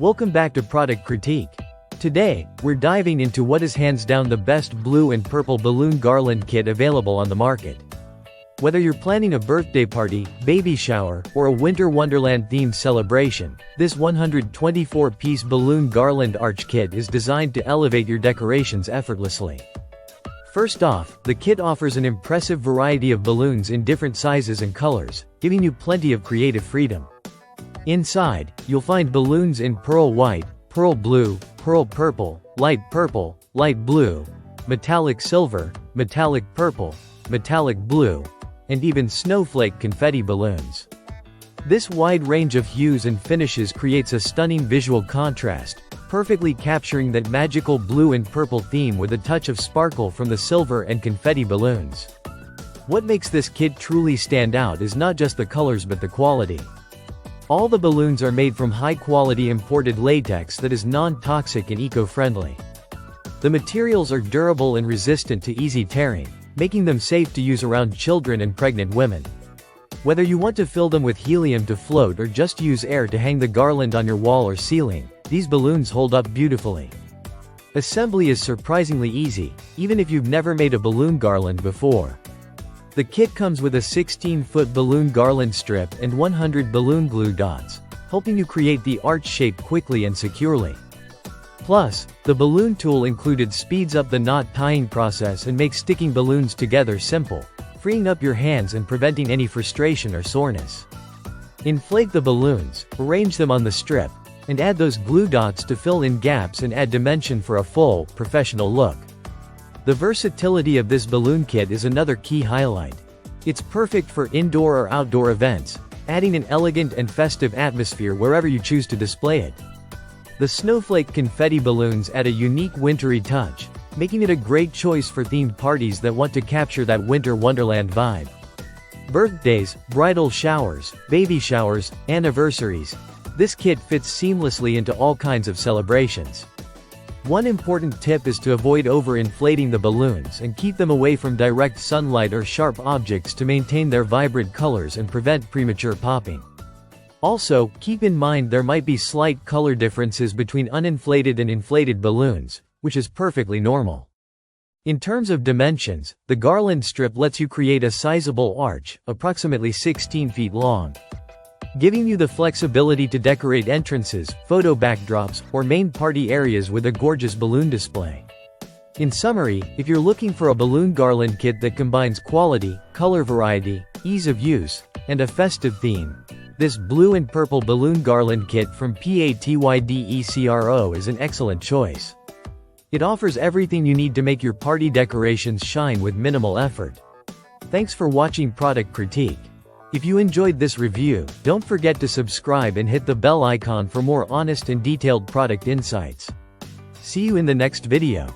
Welcome back to Product Critique. Today, we're diving into what is hands down the best blue and purple balloon garland kit available on the market. Whether you're planning a birthday party, baby shower, or a winter wonderland themed celebration, this 124-piece balloon garland arch kit is designed to elevate your decorations effortlessly. First off, the kit offers an impressive variety of balloons in different sizes and colors, giving you plenty of creative freedom. Inside, you'll find balloons in pearl white, pearl blue, pearl purple, light blue, metallic silver, metallic purple, metallic blue, and even snowflake confetti balloons. This wide range of hues and finishes creates a stunning visual contrast, perfectly capturing that magical blue and purple theme with a touch of sparkle from the silver and confetti balloons. What makes this kit truly stand out is not just the colors but the quality. All the balloons are made from high-quality imported latex that is non-toxic and eco-friendly. The materials are durable and resistant to easy tearing, making them safe to use around children and pregnant women. Whether you want to fill them with helium to float or just use air to hang the garland on your wall or ceiling, these balloons hold up beautifully. Assembly is surprisingly easy, even if you've never made a balloon garland before. The kit comes with a 16-foot balloon garland strip and 100 balloon glue dots, helping you create the arch shape quickly and securely. Plus, the balloon tool included speeds up the knot tying process and makes sticking balloons together simple, freeing up your hands and preventing any frustration or soreness. Inflate the balloons, arrange them on the strip, and add those glue dots to fill in gaps and add dimension for a full, professional look. The versatility of this balloon kit is another key highlight. It's perfect for indoor or outdoor events, adding an elegant and festive atmosphere wherever you choose to display it. The snowflake confetti balloons add a unique wintry touch, making it a great choice for themed parties that want to capture that winter wonderland vibe. Birthdays, bridal showers, baby showers, anniversaries. This kit fits seamlessly into all kinds of celebrations. One important tip is to avoid over-inflating the balloons and keep them away from direct sunlight or sharp objects to maintain their vibrant colors and prevent premature popping. Also, keep in mind there might be slight color differences between uninflated and inflated balloons, which is perfectly normal. In terms of dimensions, the garland strip lets you create a sizable arch, approximately 16 feet long, giving you the flexibility to decorate entrances, photo backdrops, or main party areas with a gorgeous balloon display. In summary, if you're looking for a balloon garland kit that combines quality, color variety, ease of use, and a festive theme, this blue and purple balloon garland kit from PATYDECRO is an excellent choice. It offers everything you need to make your party decorations shine with minimal effort. Thanks for watching Product Critique. If you enjoyed this review, don't forget to subscribe and hit the bell icon for more honest and detailed product insights. See you in the next video.